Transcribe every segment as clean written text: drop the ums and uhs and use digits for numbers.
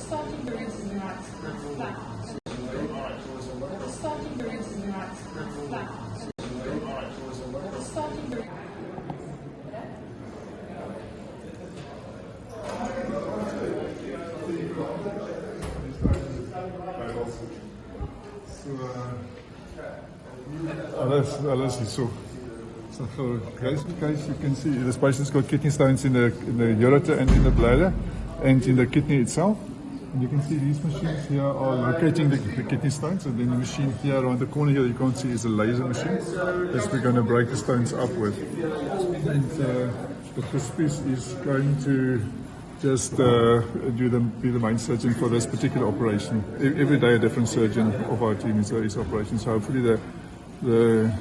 starting the ribs is right, flat. Starting the ribs is right, flat. Starting the ribs. Alles hierso. So guys, you can see this patient's got kidney stones in the ureter and in the bladder and in the kidney itself. And you can see these machines here are locating the kidney stones, and then the machine here around the corner here you can't see is a laser machine that we're going to break the stones up with. And Dr. Spies is going to just be the main surgeon for this particular operation. Every day a different surgeon of our team is operating. So hopefully the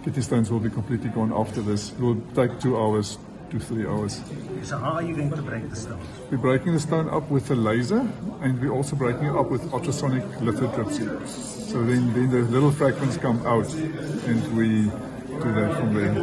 kidney stones will be completely gone after this. It will take 2 hours to 3 hours. So how are you going to break the stones? We're breaking the stone up with a laser, and we're also breaking it up with ultrasonic lithotripsy. So then the little fragments come out, and we do that from there.